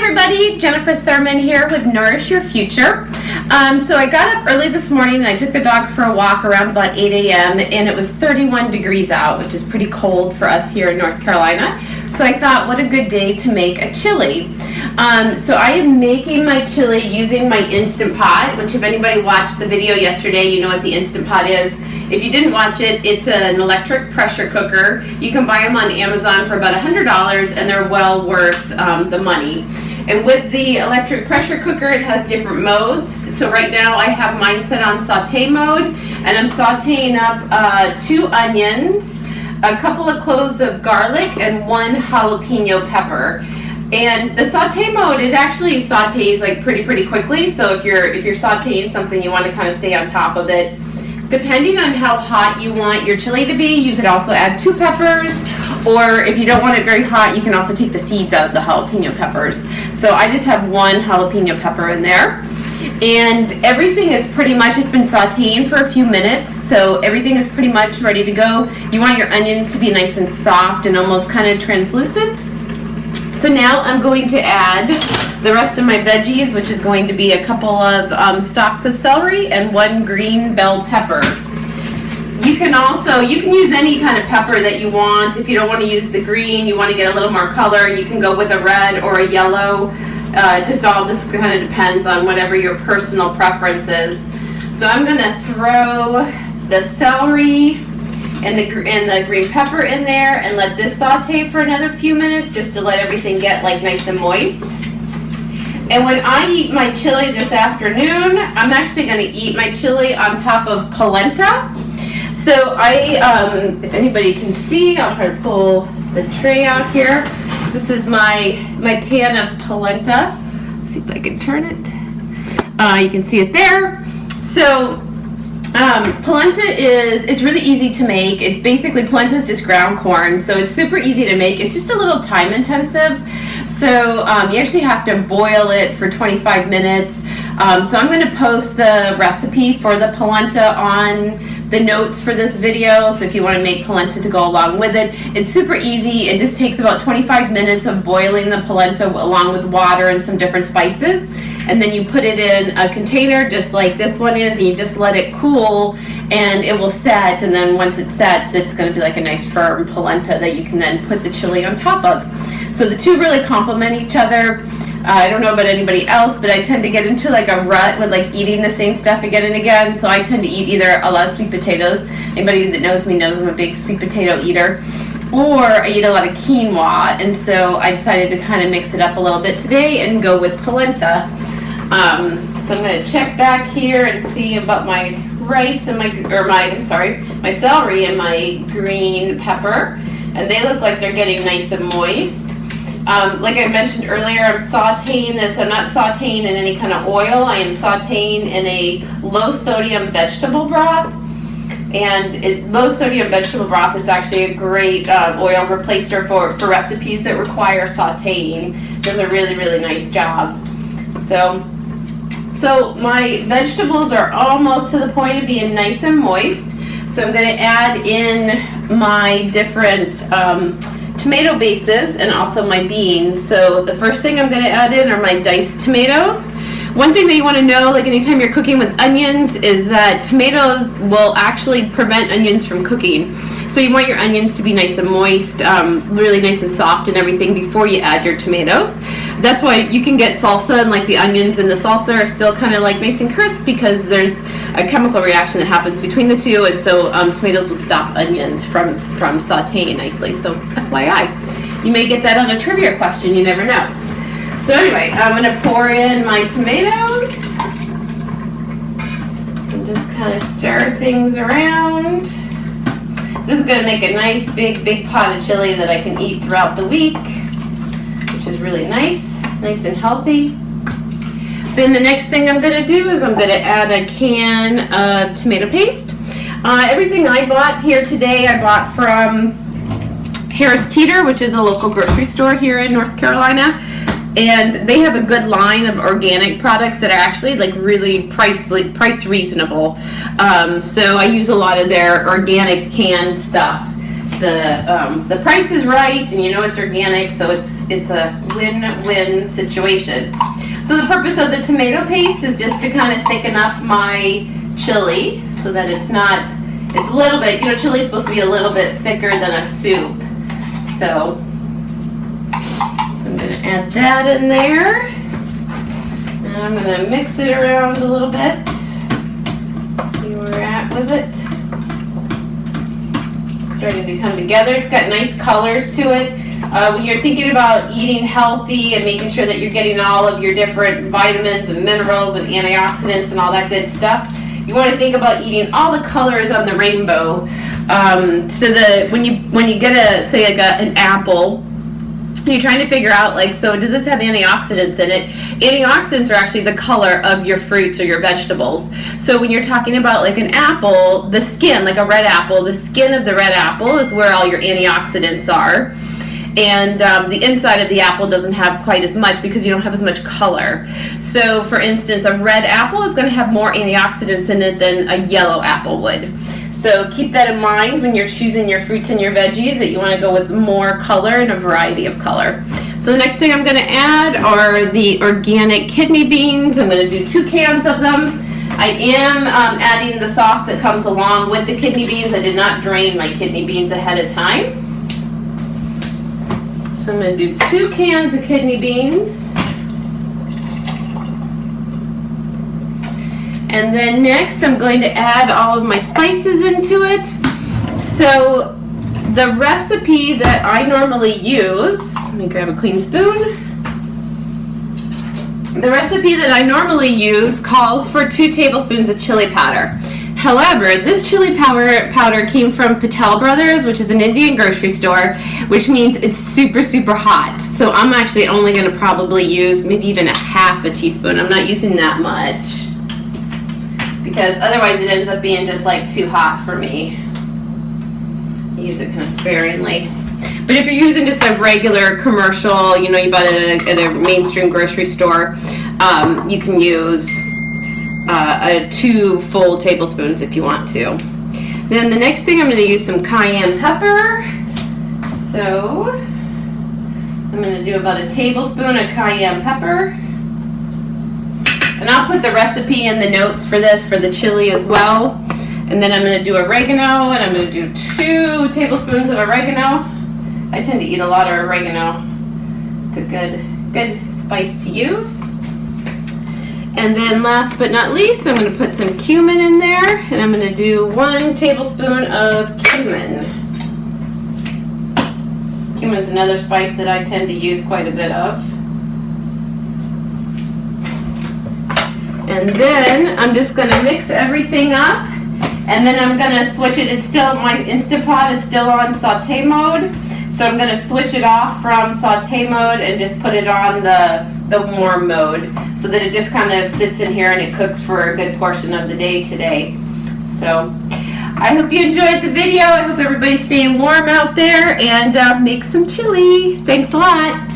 everybody, Jennifer Thurman here with Nourish Your Future. So I got up early this morning and I took the dogs for a walk around about 8 a.m. and it was 31 degrees out, which is pretty cold for us here in North Carolina. So I thought, what a good day to make a chili. So I am making my chili using my Instant Pot, which if anybody watched the video yesterday, you know what the Instant Pot is. If you didn't watch it, it's an electric pressure cooker. You can buy them on Amazon for about $100 and they're well worth the money. And with the electric pressure cooker, it has different modes. So right now I have mine set on saute mode, and I'm sauteing up 2 onions, a couple of cloves of garlic, and 1 jalapeno pepper. And the saute mode, it actually sautés like pretty quickly. So if you're sauteing something, you want to kind of stay on top of it. Depending on how hot you want your chili to be, you could also add 2 peppers, or if you don't want it very hot, you can also take the seeds out of the jalapeno peppers. So I just have 1 jalapeno pepper in there. And everything is pretty much, it's been sauteing for a few minutes, so everything is pretty much ready to go. You want your onions to be nice and soft and almost kind of translucent. So now I'm going to add the rest of my veggies, which is going to be a couple of stalks of celery and 1 green bell pepper. You can use any kind of pepper that you want. If you don't want to use the green, you want to get a little more color, you can go with a red or a yellow. This kind of depends on whatever your personal preference is. So I'm going to throw the celery and the green pepper in there and let this saute for another few minutes just to let everything get like nice and moist. And when I eat my chili this afternoon, I'm actually going to eat my chili on top of polenta. So if anybody can see, I'll try to pull the tray out here. This is my pan of polenta. Let's see if I can turn it. You can see it there. So polenta it's really easy to make. It's basically, polenta is just ground corn, so it's super easy to make. It's just a little time intensive. So you actually have to boil it for 25 minutes. So I'm going to post the recipe for the polenta on the notes for this video. So if you want to make polenta to go along with it, it's super easy. It just takes about 25 minutes of boiling the polenta along with water and some different spices. And then you put it in a container just like this one is, and you just let it cool and it will set. And then once it sets, it's going to be like a nice firm polenta that you can then put the chili on top of. So the two really complement each other. I don't know about anybody else, but I tend to get into like a rut with like eating the same stuff again and again. So I tend to eat either a lot of sweet potatoes. Anybody that knows me knows I'm a big sweet potato eater. Or I eat a lot of quinoa, and so I decided to kind of mix it up a little bit today and go with polenta. So I'm going to check back here and see about my rice and my celery and my green pepper, and they look like they're getting nice and moist. Like I mentioned earlier, I'm sauteing this. I'm not sauteing in any kind of oil. I am sauteing in a low sodium vegetable broth. And low sodium vegetable broth is actually a great oil replacer for recipes that require sauteing. It does a really nice job. So my vegetables are almost to the point of being nice and moist. So I'm going to add in my different tomato bases and also my beans. So the first thing I'm going to add in are my diced tomatoes. One thing that you want to know, like anytime you're cooking with onions, is that tomatoes will actually prevent onions from cooking. So you want your onions to be nice and moist, really nice and soft and everything before you add your tomatoes. That's why you can get salsa and like the onions and the salsa are still kind of like nice and crisp because there's a chemical reaction that happens between the two, and so tomatoes will stop onions from sauteing nicely. So FYI, you may get that on a trivia question, you never know. So anyway, I'm going to pour in my tomatoes and just kind of stir things around. This is going to make a nice big pot of chili that I can eat throughout the week, which is really nice and healthy. Then the next thing I'm going to do is I'm going to add a can of tomato paste. Everything I bought here today, I bought from Harris Teeter, which is a local grocery store here in North Carolina. And they have a good line of organic products that are actually like really price reasonable. So I use a lot of their organic canned stuff. the price is right, and you know it's organic, so it's a win-win situation. So the purpose of the tomato paste is just to kind of thicken up my chili so that it's a little bit, chili is supposed to be a little bit thicker than a soup. So I'm going to add that in there. And I'm going to mix it around a little bit. See where we're at with it. It's starting to come together. It's got nice colors to it. When you're thinking about eating healthy and making sure that you're getting all of your different vitamins and minerals and antioxidants and all that good stuff, you want to think about eating all the colors on the rainbow. So that when you get an apple, you're trying to figure out, so does this have antioxidants in it? Antioxidants are actually the color of your fruits or your vegetables. So when you're talking about an apple, the skin, like a red apple, the skin of the red apple is where all your antioxidants are. And the inside of the apple doesn't have quite as much because you don't have as much color. So for instance, a red apple is going to have more antioxidants in it than a yellow apple would. So keep that in mind when you're choosing your fruits and your veggies, that you want to go with more color and a variety of color. So the next thing I'm going to add are the organic kidney beans. I'm going to do 2 cans of them. I am adding the sauce that comes along with the kidney beans. I did not drain my kidney beans ahead of time. So I'm going to do 2 cans of kidney beans. And then next I'm going to add all of my spices into it. So the recipe that I normally use, let me grab a clean spoon. The recipe that I normally use calls for 2 tablespoons of chili powder. However, this chili powder came from Patel Brothers, which is an Indian grocery store, which means it's super, super hot. So I'm actually only going to probably use maybe even a half a teaspoon. I'm not using that much, because otherwise it ends up being just too hot for me. I use it kind of sparingly. But if you're using just a regular commercial, you bought it at a mainstream grocery store, you can use 2 full tablespoons if you want to. Then the next thing, I'm going to use some cayenne pepper. So I'm going to do about a tablespoon of cayenne pepper. And I'll put the recipe in the notes for this, for the chili as well. And then I'm going to do oregano, and I'm going to do 2 tablespoons of oregano. I tend to eat a lot of oregano. It's a good spice to use. And then last but not least, I'm going to put some cumin in there, and I'm going to do 1 tablespoon of cumin. Cumin's another spice that I tend to use quite a bit of. And then I'm just going to mix everything up, and then I'm going to switch it. My Instant Pot is still on saute mode, so I'm going to switch it off from saute mode and just put it on the warm mode, so that it just kind of sits in here and it cooks for a good portion of the day today. So I hope you enjoyed the video. I hope everybody's staying warm out there, and make some chili. Thanks a lot.